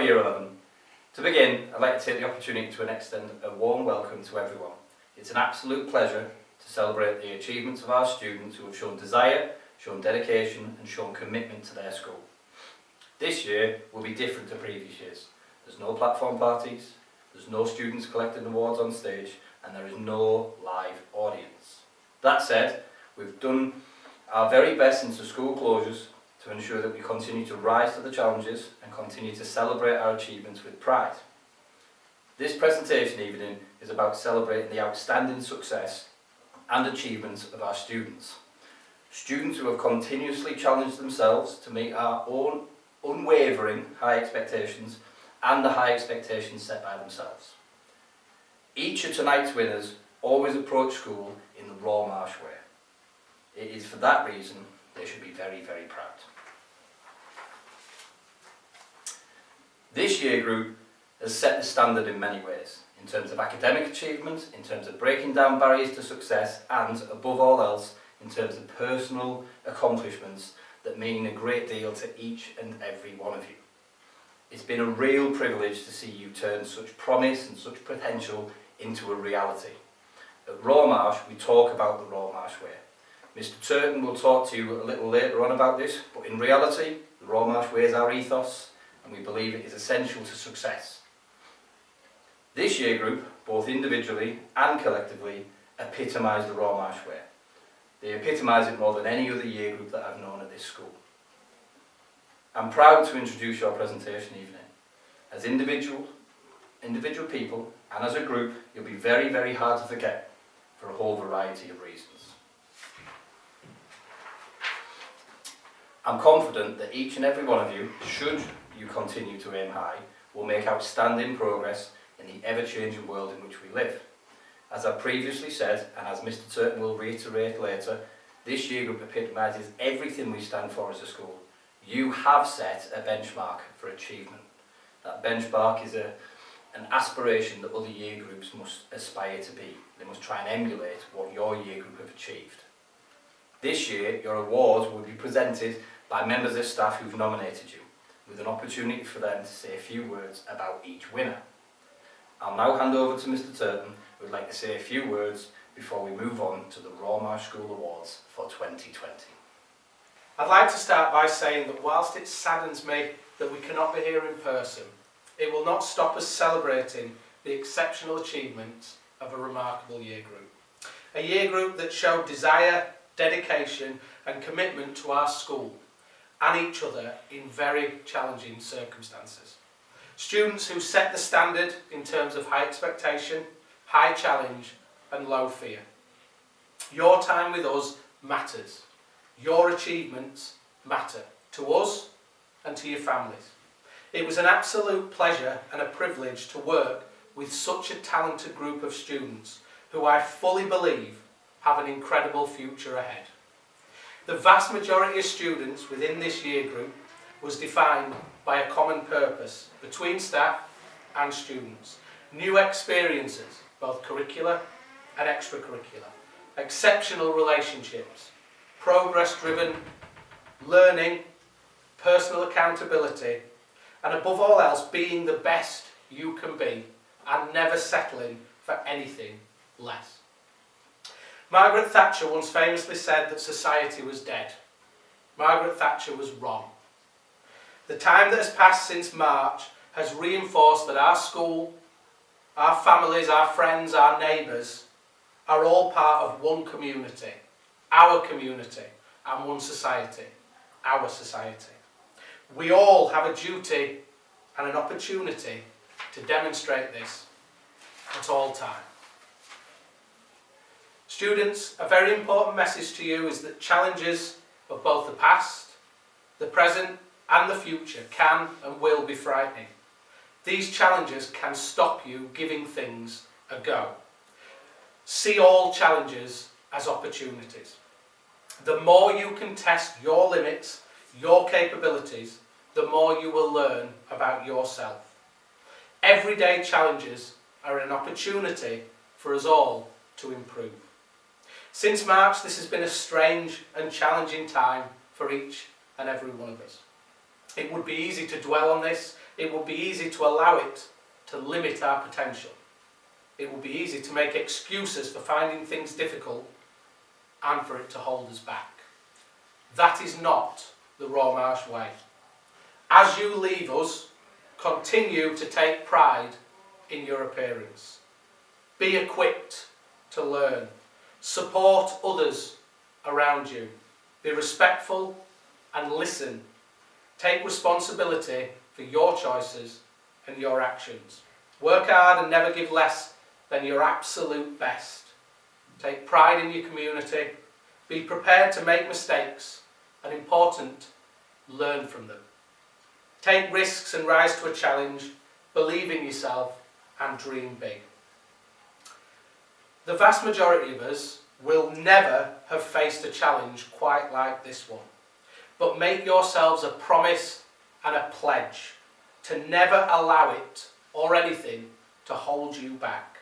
Year 11. To begin, I'd like to take the opportunity to extend a warm welcome to everyone. It's an absolute pleasure to celebrate the achievements of our students who have shown desire, shown dedication and shown commitment to their school. This year will be different to previous years. There's no platform parties, there's no students collecting awards on stage, and there is no live audience. That said, we've done our very best since the school closures to ensure that we continue to rise to the challenges and continue to celebrate our achievements with pride. This presentation evening is about celebrating the outstanding success and achievements of our students. Students who have continuously challenged themselves to meet our own unwavering high expectations and the high expectations set by themselves. Each of tonight's winners always approach school in the raw marsh way. It is for that reason they should be very, very proud. This year group has set the standard in many ways, in terms of academic achievement, in terms of breaking down barriers to success, and above all else, in terms of personal accomplishments that mean a great deal to each and every one of you. It's been a real privilege to see you turn such promise and such potential into a reality. At Raw Marsh, we talk about the Raw Marsh way. Mr. Turton will talk to you a little later on about this, but in reality, the Raw Marsh way is our ethos, and we believe it is essential to success. This year group, both individually and collectively, epitomise the Raw Marsh way. They epitomise it more than any other year group that I've known at this school. I'm proud to introduce your presentation evening. As individual people, and as a group, you'll be very, very hard to forget for a whole variety of reasons. I'm confident that each and every one of you, should you continue to aim high, will make outstanding progress in the ever-changing world in which we live. As I previously said, and as Mr. Turton will reiterate later, this year group epitomises everything we stand for as a school. You have set a benchmark for achievement. That benchmark is an aspiration that other year groups must aspire to be. They must try and emulate what your year group have achieved. This year, your awards will be presented by members of staff who've nominated you, with an opportunity for them to say a few words about each winner. I'll now hand over to Mr. Turton, who would like to say a few words before we move on to the Raw Marsh School Awards for 2020. I'd like to start by saying that whilst it saddens me that we cannot be here in person, it will not stop us celebrating the exceptional achievements of a remarkable year group. A year group that showed desire, dedication and commitment to our school and each other in very challenging circumstances. Students who set the standard in terms of high expectation, high challenge and low fear. Your time with us matters. Your achievements matter to us and to your families. It was an absolute pleasure and a privilege to work with such a talented group of students who I fully believe have an incredible future ahead. The vast majority of students within this year group was defined by a common purpose between staff and students. New experiences, both curricular and extracurricular. Exceptional relationships. Progress-driven learning, personal accountability, and above all else, being the best you can be and never settling for anything less. Margaret Thatcher once famously said that society was dead. Margaret Thatcher was wrong. The time that has passed since March has reinforced that our school, our families, our friends, our neighbours are all part of one community, our community, and one society, our society. We all have a duty and an opportunity to demonstrate this at all times. Students, a very important message to you is that challenges of both the past, the present and the future can and will be frightening. These challenges can stop you giving things a go. See all challenges as opportunities. The more you can test your limits, your capabilities, the more you will learn about yourself. Everyday challenges are an opportunity for us all to improve. Since March, this has been a strange and challenging time for each and every one of us. It would be easy to dwell on this. It would be easy to allow it to limit our potential. It would be easy to make excuses for finding things difficult and for it to hold us back. That is not the Raw Marsh way. As you leave us, continue to take pride in your appearance. Be equipped to learn. Support others around you. Be respectful and listen. Take responsibility for your choices and your actions. Work hard and never give less than your absolute best. Take pride in your community. Be prepared to make mistakes, and important, learn from them. Take risks and rise to a challenge. Believe in yourself and dream big. The vast majority of us will never have faced a challenge quite like this one. But make yourselves a promise and a pledge to never allow it or anything to hold you back.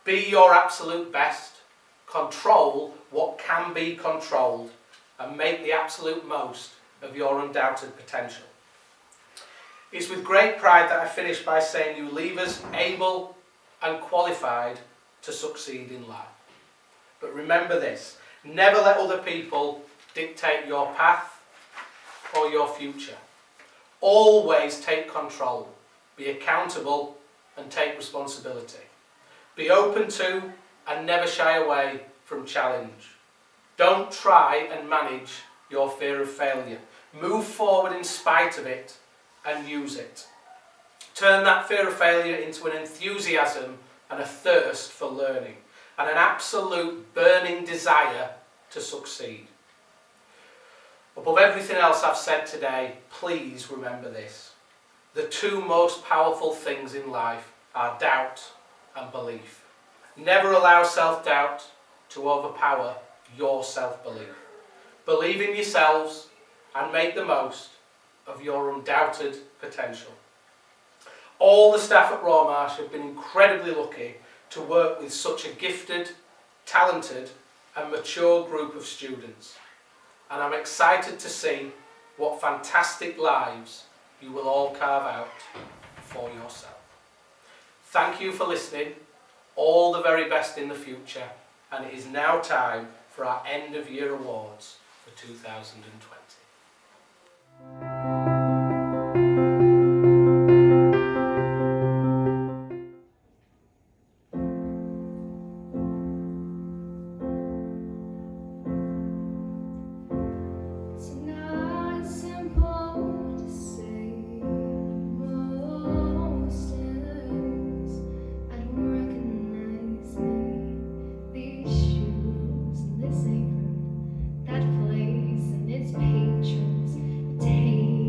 Be your absolute best, control what can be controlled, and make the absolute most of your undoubted potential. It's with great pride that I finish by saying you leave us able and qualified to succeed in life. But remember this, never let other people dictate your path or your future. Always take control, be accountable and take responsibility. Be open to and never shy away from challenge. Don't try and manage your fear of failure. Move forward in spite of it and use it. Turn that fear of failure into an enthusiasm and a thirst for learning and an absolute burning desire to succeed. Above everything else I've said today, please remember this. The two most powerful things in life are doubt and belief. Never allow self-doubt to overpower your self-belief. Believe in yourselves and make the most of your undoubted potential. All the staff at Raw Marsh have been incredibly lucky to work with such a gifted, talented and mature group of students. And I'm excited to see what fantastic lives you will all carve out for yourself. Thank you for listening. All the very best in the future. And it is now time for our end of year awards for 2020. That place and its patrons take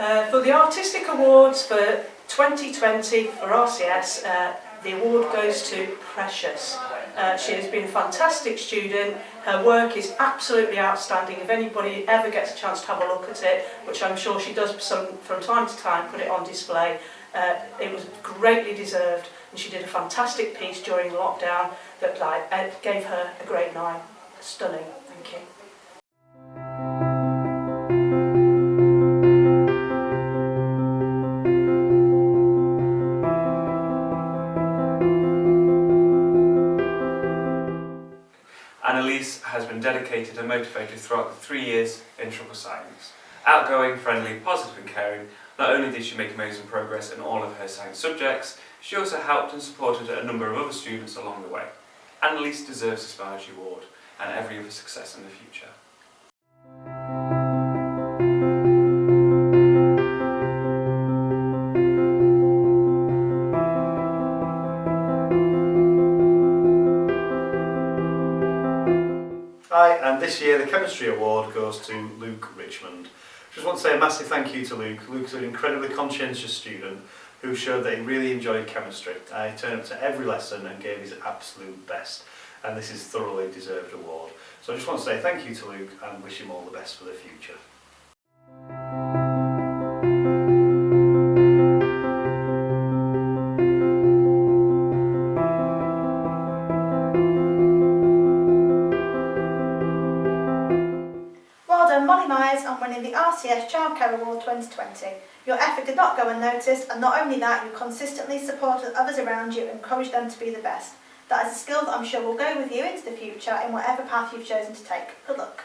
For the Artistic Awards for 2020 for RCS, the award goes to Precious. She has been a fantastic student. Her work is absolutely outstanding. If anybody ever gets a chance to have a look at it, which I'm sure she does from time to time, put it on display, it was greatly deserved, and she did a fantastic piece during lockdown that gave her a grade 9. Stunning. Thank you. Annalise has been dedicated and motivated throughout the 3 years in Triple Science. Outgoing, friendly, positive and caring, not only did she make amazing progress in all of her science subjects, she also helped and supported a number of other students along the way. Annalise deserves this Spargy Award and every other success in the future. Hi, and this year the Chemistry Award goes to Luke Richmond. Just want to say a massive thank you to Luke. Luke's an incredibly conscientious student who showed that he really enjoyed chemistry. He turned up to every lesson and gave his absolute best, and this is a thoroughly deserved award. So I just want to say thank you to Luke and wish him all the best for the future. Well done, Molly Myers, on winning the RCS Childcare Award 2020. Your effort did not go unnoticed, and not only that, you consistently supported others around you and encouraged them to be the best. That is a skill that I'm sure will go with you into the future in whatever path you've chosen to take. Good luck.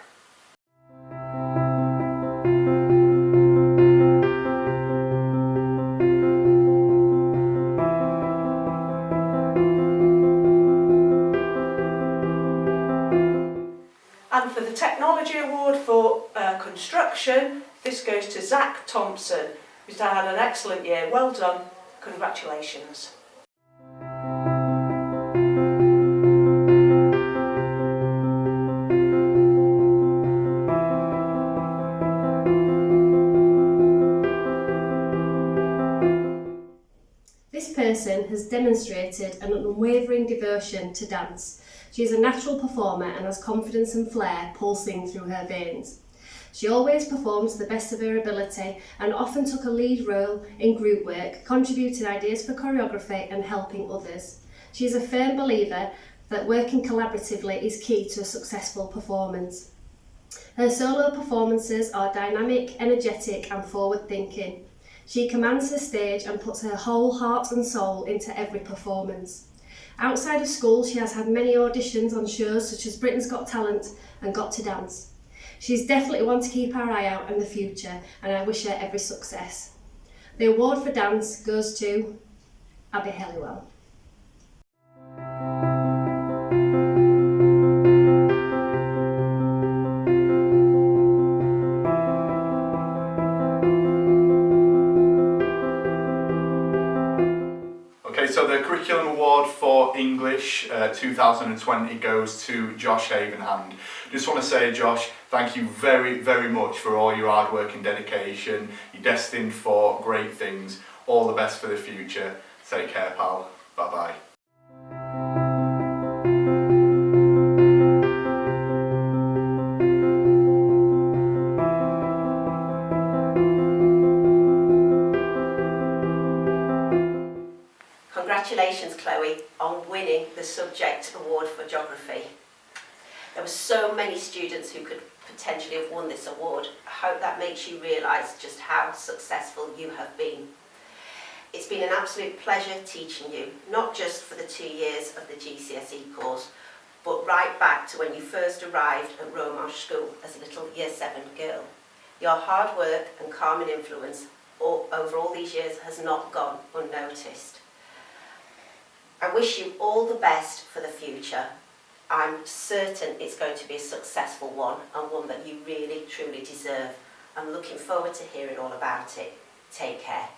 And for the Technology Award for Construction, this goes to Zach Thompson, who's had an excellent year. Well done. Congratulations. This person has demonstrated an unwavering devotion to dance. She is a natural performer and has confidence and flair pulsing through her veins. She always performed to the best of her ability and often took a lead role in group work, contributing ideas for choreography and helping others. She is a firm believer that working collaboratively is key to a successful performance. Her solo performances are dynamic, energetic and forward-thinking. She commands her stage and puts her whole heart and soul into every performance. Outside of school, she has had many auditions on shows such as Britain's Got Talent and Got to Dance. She's definitely one to keep our eye out in the future, and I wish her every success. The award for dance goes to Abby Helliwell. Okay, so the Curriculum Award for English 2020 goes to Josh Havenhand. Just want to say, Josh, thank you very, very much for all your hard work and dedication. You're destined for great things. All the best for the future. Take care, pal. Bye-bye. Congratulations, Chloe, on winning the Subject Award for Geography. There were so many students who could potentially have won this award. I hope that makes you realise just how successful you have been. It's been an absolute pleasure teaching you, not just for the 2 years of the GCSE course, but right back to when you first arrived at Romarsh School as a little Year 7 girl. Your hard work and calming influence over all these years has not gone unnoticed. I wish you all the best for the future. I'm certain it's going to be a successful one and one that you really, truly deserve. I'm looking forward to hearing all about it. Take care.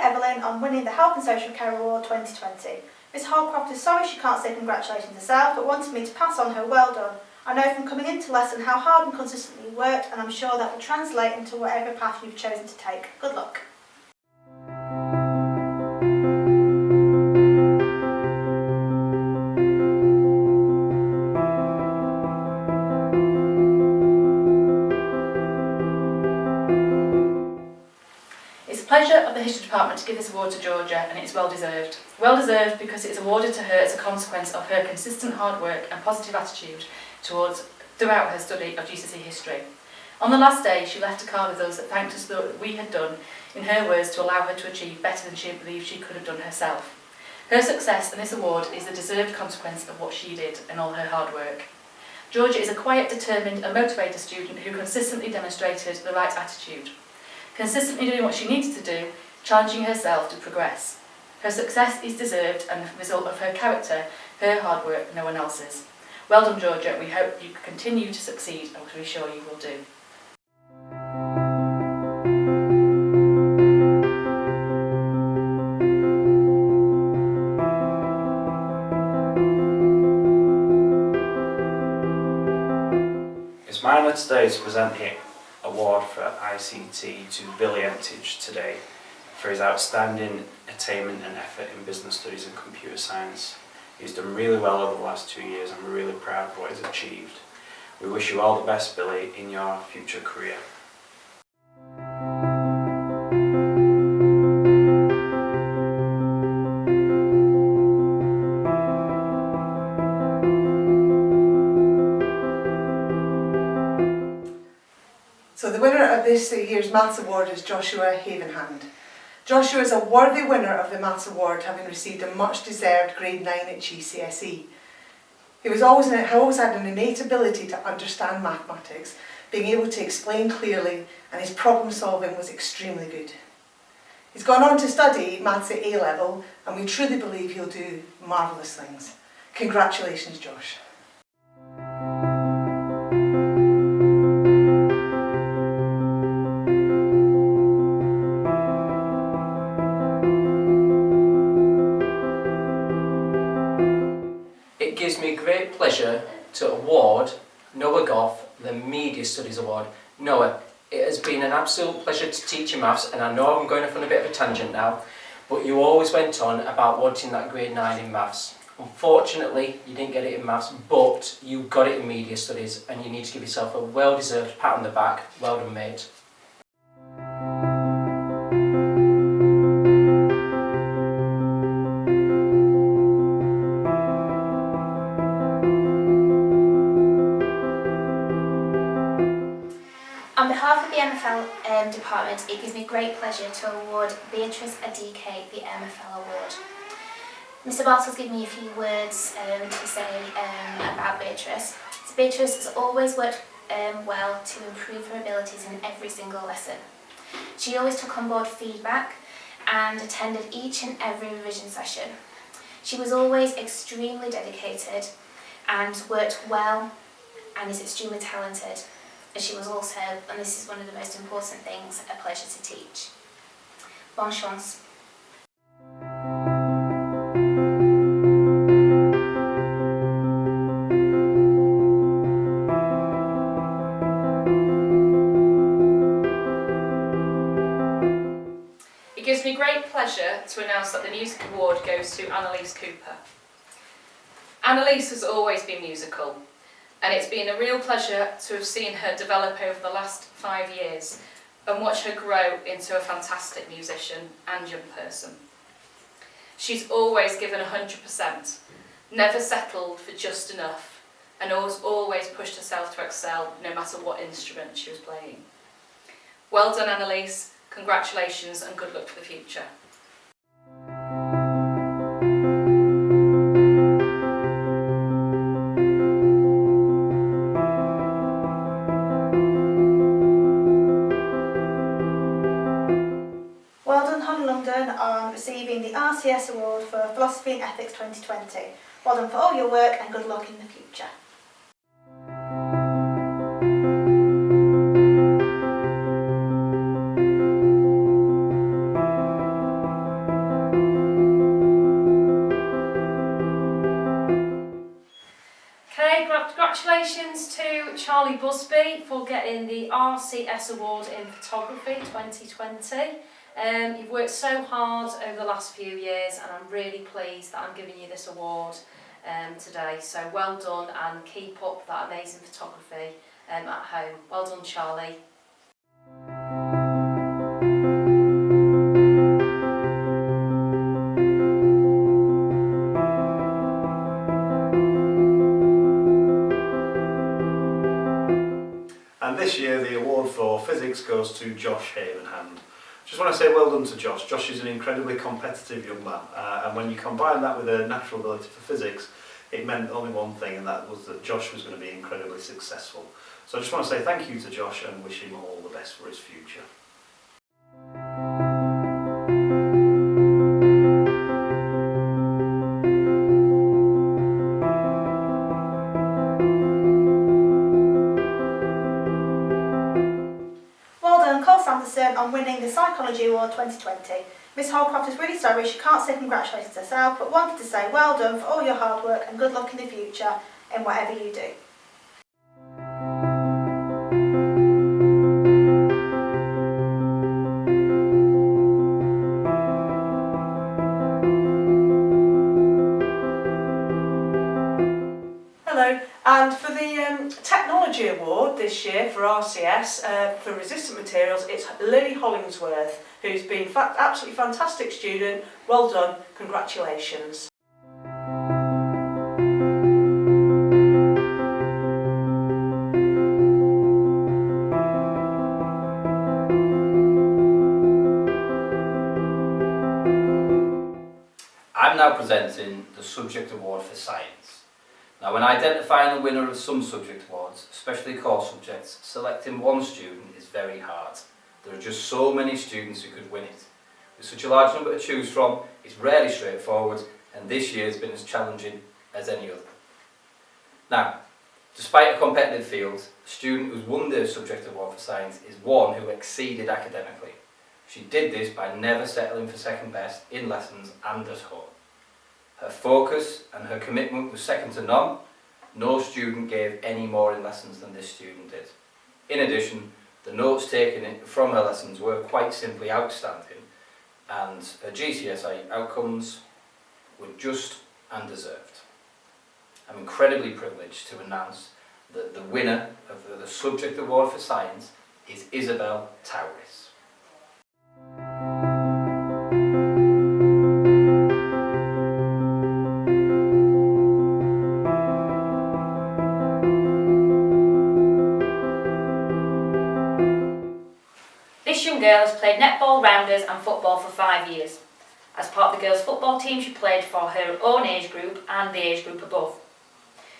Evelyn on winning the Health and Social Care Award 2020. Miss Holcroft is sorry she can't say congratulations herself, but wanted me to pass on her well done. I know from coming into lesson how hard and consistently you worked, and I'm sure that will translate into whatever path you've chosen to take. Good luck. It's a pleasure of the History Department to give this award to Georgia, and it's well deserved. Well deserved because it is awarded to her as a consequence of her consistent hard work and positive attitude throughout her study of GCSE history. On the last day, she left a card with us that thanked us for what we had done, in her words, to allow her to achieve better than she believed she could have done herself. Her success and this award is the deserved consequence of what she did and all her hard work. Georgia is a quiet, determined and motivated student who consistently demonstrated the right attitude. Consistently doing what she needed to do, challenging herself to progress. Her success is deserved and the result of her character, her hard work, no one else's. Well done, Georgia. We hope you continue to succeed, and we're sure you will do. It's my honour today to present the award for ICT to Billy Emptage today for his outstanding attainment and effort in business studies and computer science. He's done really well over the last 2 years and we're really proud of what he's achieved. We wish you all the best, Billy, in your future career. So the winner of this year's Maths Award is Joshua Havenhand. Joshua is a worthy winner of the Maths Award, having received a much-deserved grade 9 at GCSE. He has always had an innate ability to understand mathematics, being able to explain clearly, and his problem solving was extremely good. He's gone on to study maths at A level, and we truly believe he'll do marvellous things. Congratulations, Josh. It gives me great pleasure to award Noah Goff the Media Studies Award. Noah, it has been an absolute pleasure to teach you maths, and I know I'm going off on a bit of a tangent now, but you always went on about wanting that grade 9 in maths. Unfortunately, you didn't get it in maths, but you got it in media studies, and you need to give yourself a well-deserved pat on the back. Well done, mate. On behalf of the MFL department, it gives me great pleasure to award Beatrice Adike the MFL Award. Mr Bartle's given me a few words to say about Beatrice. So Beatrice has always worked well to improve her abilities in every single lesson. She always took on board feedback and attended each and every revision session. She was always extremely dedicated and worked well and is extremely talented. And she was also, and this is one of the most important things, a pleasure to teach. Bonne chance. It gives me great pleasure to announce that the Music Award goes to Annalise Cooper. Annalise has always been musical, and it's been a real pleasure to have seen her develop over the last 5 years and watch her grow into a fantastic musician and young person. She's always given 100%, never settled for just enough, and always pushed herself to excel no matter what instrument she was playing. Well done, Annalise. Congratulations and good luck for the future. Well done, Hon London, on receiving the RCS Award for Philosophy and Ethics 2020. Well done for all your work and good luck in the future. Congratulations to Charlie Busby for getting the RCS Award in Photography 2020. You've worked so hard over the last few years and I'm really pleased that I'm giving you this award today. So well done and keep up that amazing photography at home. Well done, Charlie. And this year the award for physics goes to Josh Havenhand. Just want to say well done to Josh. Josh is an incredibly competitive young man, and when you combine that with a natural ability for physics, it meant only one thing, and that was that Josh was going to be incredibly successful. So I just want to say thank you to Josh and wish him all the best for his future. On winning the Psychology Award 2020. Miss Holcroft is really sorry she can't say congratulations herself, but wanted to say well done for all your hard work and good luck in the future in whatever you do. Hello, and for the Technology Award this year for RCS for resistant materials, it's Lily Hollingsworth, who's been absolutely fantastic student. Well done, congratulations. I'm now presenting the Subject Award for Science. Now, when identifying the winner of some subject awards, especially core subjects, selecting one student is very hard. There are just so many students who could win it. With such a large number to choose from, it's rarely straightforward, and this year has been as challenging as any other. Now, despite a competitive field, the student who's won the Subject Award for Science is one who exceeded academically. She did this by never settling for second best in lessons and at home. Her focus and her commitment was second to none. No student gave any more in lessons than this student did. In addition, the notes taken from her lessons were quite simply outstanding, and her GCSE outcomes were just and deserved. I'm incredibly privileged to announce that the winner of the Subject Award for Science is Isabel Tauris. This young girl has played netball, rounders and football for 5 years. As part of the girls' football team, she played for her own age group and the age group above.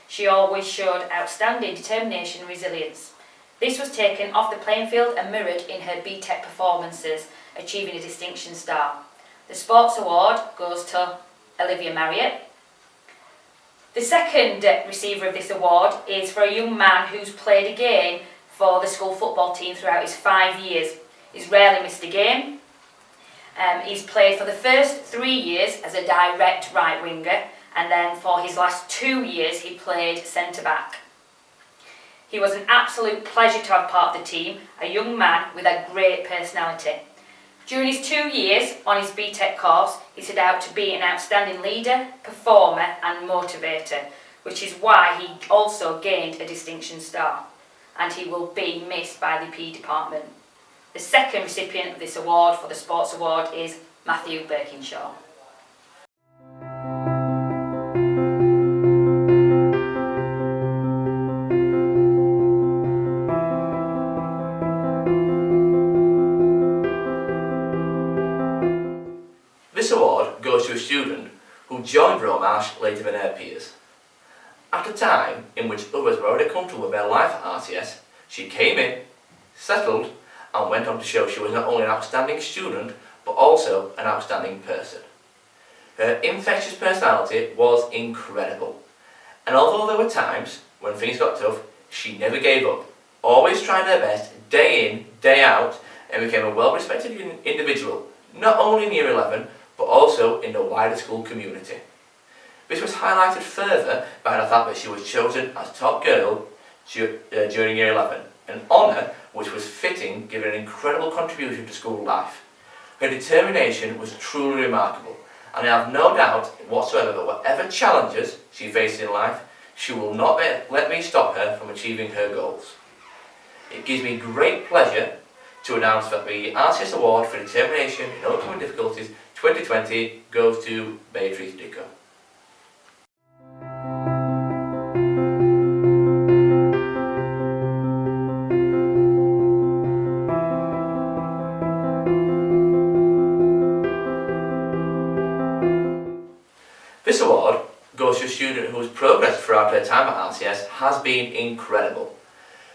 She always showed outstanding determination and resilience. This was taken off the playing field and mirrored in her BTEC performances, achieving a distinction star. The Sports Award goes to Olivia Marriott. The second receiver of this award is for a young man who's played again for the school football team throughout his 5 years. He's rarely missed a game. He's played for the first 3 years as a direct right winger, and then for his last 2 years he played centre back. He was an absolute pleasure to have part of the team, a young man with a great personality. During his 2 years on his BTEC course, he set out to be an outstanding leader, performer and motivator, which is why he also gained a distinction star, and he will be missed by the PE department. The second recipient of this award for the Sports Award is Matthew Birkinshaw. This award goes to a student who joined Romarsh later than her peers. At a time in which others were already comfortable with their life at RCS, she came in, settled, and went on to show she was not only an outstanding student, but also an outstanding person. Her infectious personality was incredible, and although there were times when things got tough, she never gave up, always trying her best, day in, day out, and became a well-respected individual, not only in Year 11, but also in the wider school community. This was highlighted further by the fact that she was chosen as top girl during Year 11, an honour which was fitting given an incredible contribution to school life. Her determination was truly remarkable, and I have no doubt whatsoever that whatever challenges she faces in life, she will not let me stop her from achieving her goals. It gives me great pleasure to announce that the RCS Award for Determination in Overcoming Difficulties 2020 goes to Beatrice Dicker. This award goes to a student whose progress throughout her time at RCS has been incredible.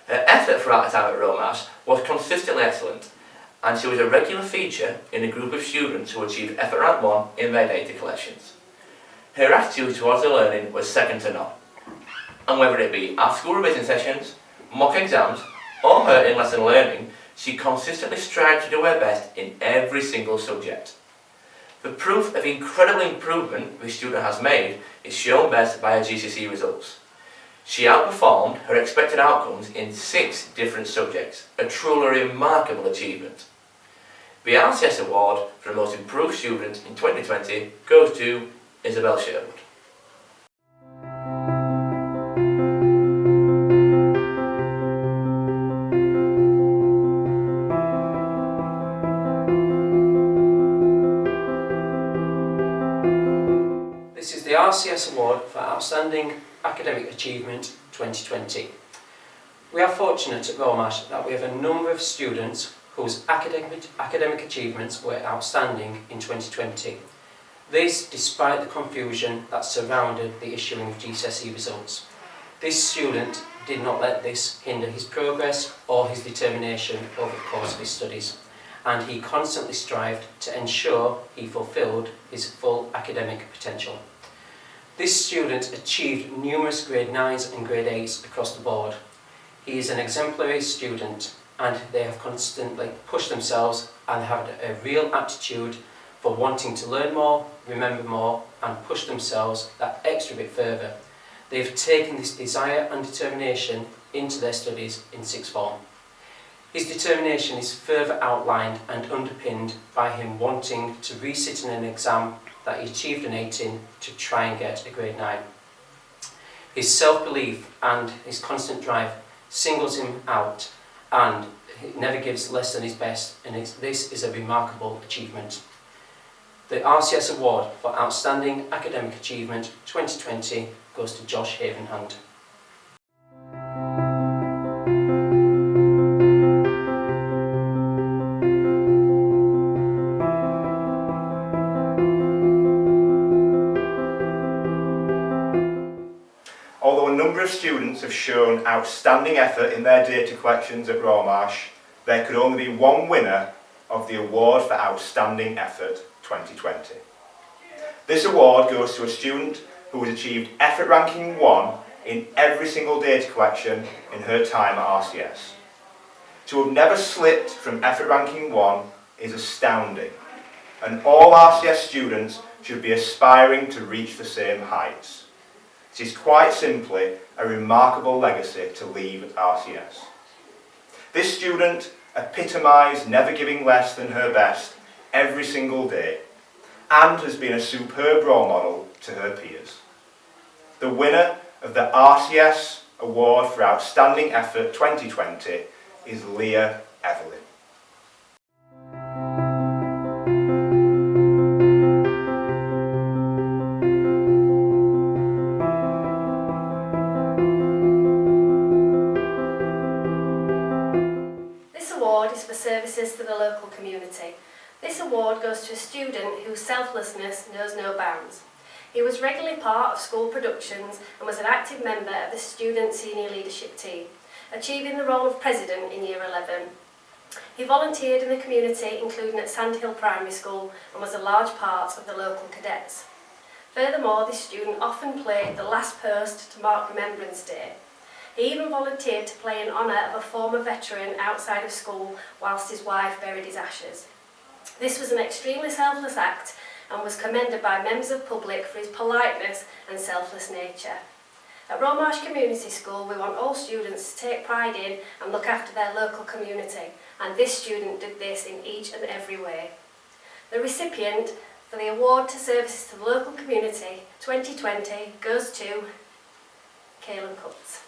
Her effort throughout her time at Romash was consistently excellent, and she was a regular feature in a group of students who achieved effort rank 1 in their data collections. Her attitude towards her learning was second to none, and whether it be after-school revision sessions, mock exams, or her in-lesson learning, she consistently strived to do her best in every single subject. The proof of incredible improvement this student has made is shown best by her GCSE results. She outperformed her expected outcomes in 6 different subjects, a truly remarkable achievement. The RCS Award for the Most Improved Student in 2020 goes to Isabel Sherwood. This is the RCS Award for Outstanding Academic Achievement 2020. We are fortunate at Romash that we have a number of students whose academic achievements were outstanding in 2020. This despite the confusion that surrounded the issuing of GCSE results. This student did not let this hinder his progress or his determination over the course of his studies, and he constantly strived to ensure he fulfilled his full academic potential. This student achieved numerous grade 9s and grade 8s across the board. He is an exemplary student, and they have constantly pushed themselves and have a real aptitude for wanting to learn more, remember more, and push themselves that extra bit further. They've taken this desire and determination into their studies in sixth form. His determination is further outlined and underpinned by him wanting to resit in an exam that he achieved an 8 in to try and get a grade 9. His self-belief and his constant drive singles him out, and he never gives less than his best, and this is a remarkable achievement. The RCS Award for Outstanding Academic Achievement 2020 goes to Josh Havenhand. Although a number of students have shown outstanding effort in their data collections at Romash, there could only be one winner of the Award for Outstanding Effort 2020. This award goes to a student who has achieved effort ranking 1 in every single data collection in her time at RCS. To have never slipped from effort ranking 1 is astounding, and all RCS students should be aspiring to reach the same heights. It is quite simply a remarkable legacy to leave at RCS. This student epitomised never giving less than her best every single day, and has been a superb role model to her peers. The winner of the RCS Award for Outstanding Effort 2020 is Leah Evelyn. This award is for services to the local community. This award goes to a student whose selflessness knows no bounds. He was regularly part of school productions and was an active member of the student senior leadership team, achieving the role of president in Year 11. He volunteered in the community, including at Sandhill Primary School, and was a large part of the local cadets. Furthermore, this student often played the last post to mark Remembrance Day. He even volunteered to play in honour of a former veteran outside of school whilst his wife buried his ashes. This was an extremely selfless act, and was commended by members of the public for his politeness and selfless nature. At Romarsh Community School, we want all students to take pride in and look after their local community, and this student did this in each and every way. The recipient for the Award to Services to the Local Community 2020 goes to Caelan Cutts.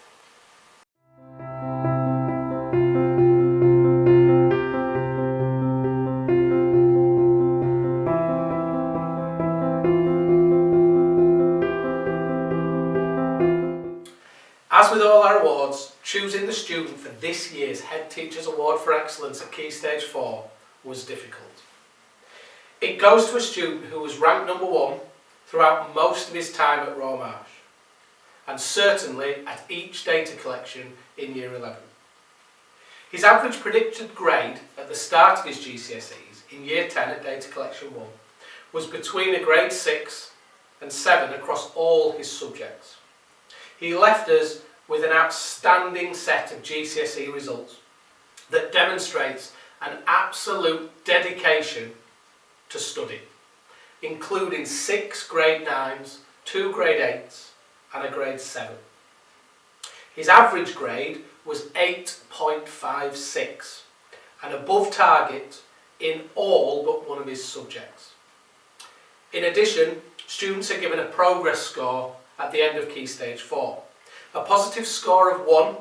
As with all our awards, choosing the student for this year's Head Teachers Award for Excellence at Key Stage 4 was difficult. It goes to a student who was ranked number 1 throughout most of his time at Romarsh, and certainly at each data collection in Year 11. His average predicted grade at the start of his GCSEs in Year 10 at Data Collection 1 was between a grade 6 and 7 across all his subjects. He left us with an outstanding set of GCSE results that demonstrates an absolute dedication to study, including 6 grade 9s, 2 grade 8s and a grade 7. His average grade was 8.56 and above target in all but one of his subjects. In addition, students are given a progress score at the end of Key Stage 4. A positive score of 1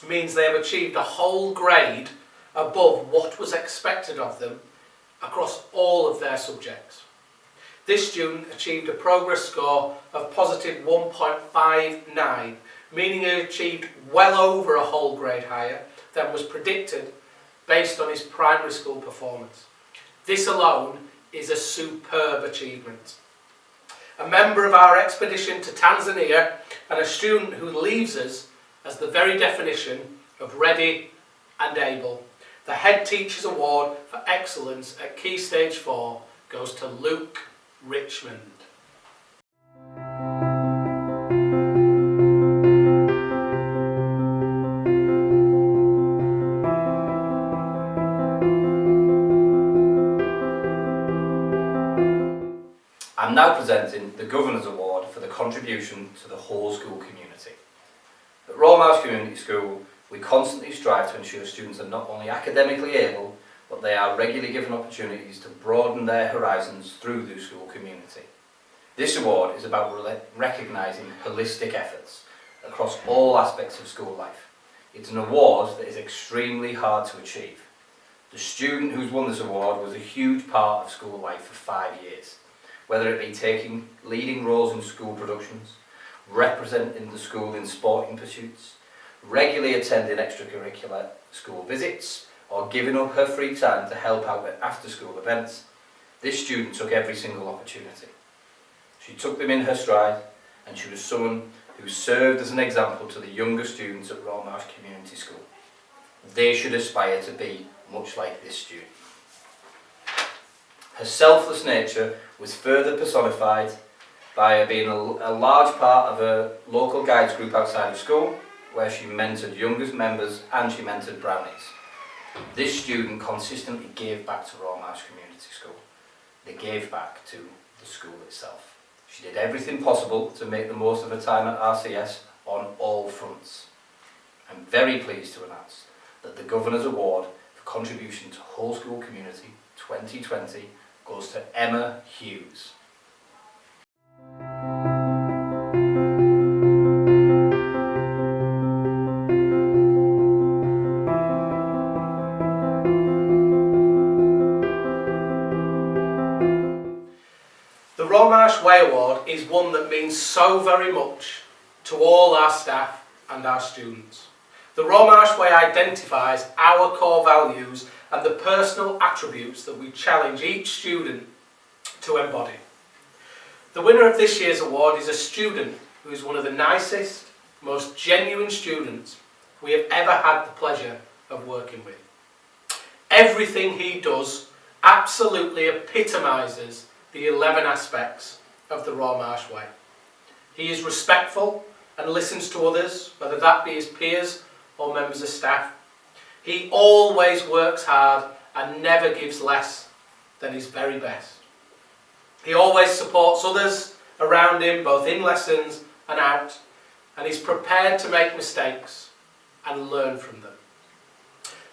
means they have achieved a whole grade above what was expected of them across all of their subjects. This student achieved a progress score of positive 1.59, meaning he achieved well over a whole grade higher than was predicted based on his primary school performance. This alone is a superb achievement. A member of our expedition to Tanzania and a student who leaves us as the very definition of ready and able. The Head Teachers Award for Excellence at Key Stage 4 goes to Luke Richmond. I'm now presenting the Governor's Award for the contribution to the whole school community. At Romarsh Community School, we constantly strive to ensure students are not only academically able, but they are regularly given opportunities to broaden their horizons through the school community. This award is about recognising holistic efforts across all aspects of school life. It's an award that is extremely hard to achieve. The student who's won this award was a huge part of school life for 5 years. Whether it be taking leading roles in school productions, representing the school in sporting pursuits, regularly attending extracurricular school visits, or giving up her free time to help out at after-school events, this student took every single opportunity. She took them in her stride, and she was someone who served as an example to the younger students at Romarsh Community School. They should aspire to be much like this student. Her selfless nature was further personified by her being a large part of a local guides group outside of school, where she mentored youngest members and she mentored brownies. This student consistently gave back to Romarsh Community School. They gave back to the school itself. She did everything possible to make the most of her time at RCS on all fronts. I'm very pleased to announce that the Governor's Award for Contribution to Whole School Community 2020 goes to Emma Hughes. The Romarsh Way Award is one that means so very much to all our staff and our students. The Romarsh Way identifies our core values and the personal attributes that we challenge each student to embody. The winner of this year's award is a student who is one of the nicest, most genuine students we have ever had the pleasure of working with. Everything he does absolutely epitomises the 11 aspects of the Romarsh Way. He is respectful and listens to others, whether that be his peers or members of staff. He always works hard and never gives less than his very best. He always supports others around him, both in lessons and out, and he's prepared to make mistakes and learn from them.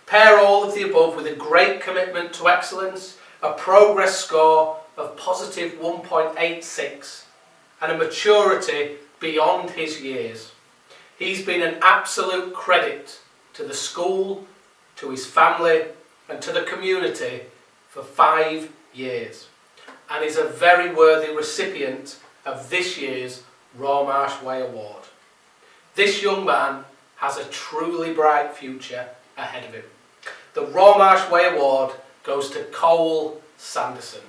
Pair all of the above with a great commitment to excellence, a progress score of positive 1.86 and a maturity beyond his years. He's been an absolute credit to the school, to his family and to the community for 5 years, and is a very worthy recipient of this year's Rawmarsh Way Award. This young man has a truly bright future ahead of him. The Rawmarsh Way Award goes to Cole Sanderson.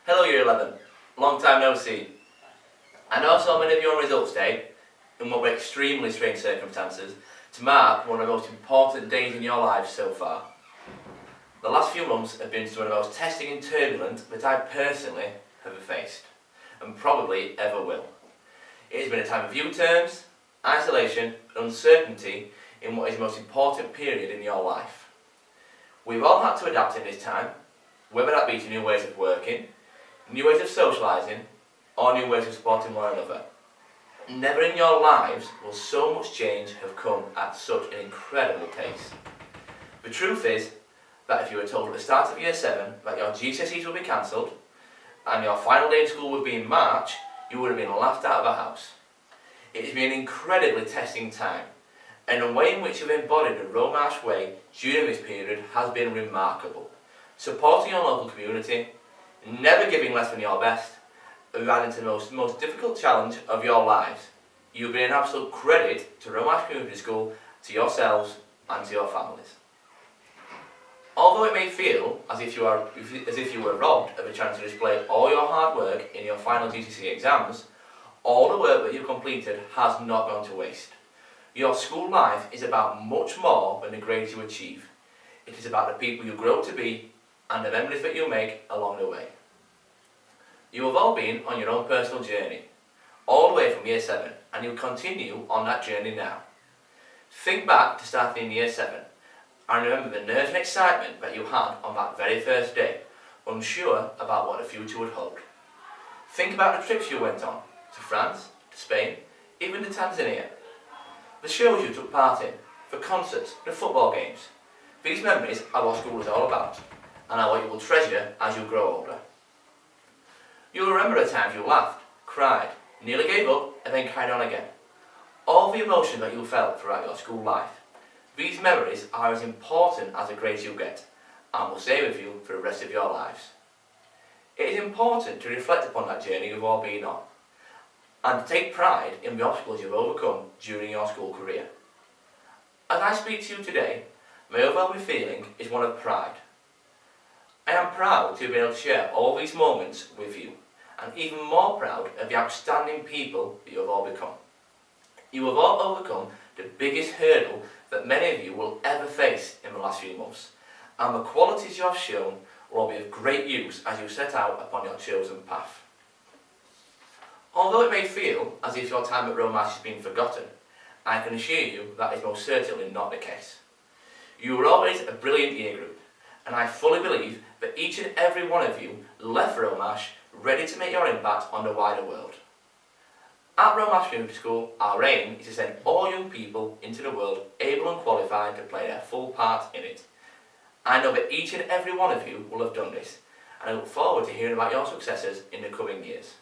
Hello Year 11, long time no see. I know so many of you on results day, in what were extremely strange circumstances, to mark one of the most important days in your life so far. The last few months have been some of the most testing and turbulent that I personally have faced, and probably ever will. It has been a time of U-turns, isolation and uncertainty in what is the most important period in your life. We've all had to adapt in this time, whether that be to new ways of working, new ways of socialising, or new ways of supporting one another. Never in your lives will so much change have come at such an incredible pace. The truth is that if you were told at the start of Year 7 that your GCSEs would be cancelled and your final day of school would be in March, you would have been laughed out of the house. It has been an incredibly testing time, and the way in which you've embodied the Romarsh way during this period has been remarkable. Supporting your local community, never giving less than your best, ran into the most difficult challenge of your lives. You've been an absolute credit to Romarsh Community School, to yourselves and to your families. Although it may feel as if you were robbed of a chance to display all your hard work in your final GCSE exams, all the work that you've completed has not gone to waste. Your school life is about much more than the grades you achieve. It is about the people you grow to be and the memories that you make along the way. You have all been on your own personal journey, all the way from Year 7, and you'll continue on that journey now. Think back to starting in Year 7, and remember the nerves and excitement that you had on that very first day, unsure about what the future would hold. Think about the trips you went on, to France, to Spain, even to Tanzania. The shows you took part in, the concerts, the football games. These memories are what school is all about, and are what you will treasure as you grow older. You'll remember the times you laughed, cried, nearly gave up, and then carried on again. All the emotion that you felt throughout your school life. These memories are as important as the grades you get, and will stay with you for the rest of your lives. It is important to reflect upon that journey you've all been on, and to take pride in the obstacles you've overcome during your school career. As I speak to you today, my overwhelming feeling is one of pride. I am proud to have been able to share all these moments with you, and even more proud of the outstanding people that you have all become. You have all overcome the biggest hurdle that many of you will ever face in the last few months, and the qualities you have shown will all be of great use as you set out upon your chosen path. Although it may feel as if your time at Romarsh has been forgotten, I can assure you that is most certainly not the case. You were always a brilliant year group, and I fully believe that each and every one of you left Romarsh ready to make your impact on the wider world. At Romarsh Community School, our aim is to send all young people into the world able and qualified to play their full part in it. I know that each and every one of you will have done this, and I look forward to hearing about your successes in the coming years.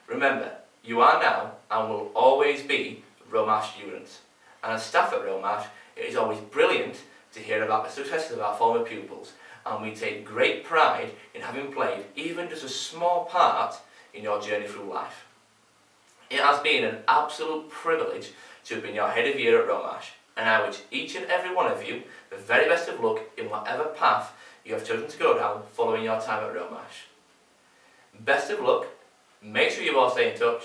Remember, you are now and will always be Romarsh students, and as staff at Romarsh, it is always brilliant to hear about the successes of our former pupils, and we take great pride in having played even just a small part in your journey through life. It has been an absolute privilege to have been your head of year at Romarsh, and I wish each and every one of you the very best of luck in whatever path you have chosen to go down following your time at Romarsh. Best of luck, make sure you all stay in touch,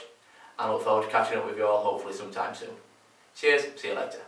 and I look forward to catching up with you all hopefully sometime soon. Cheers, see you later.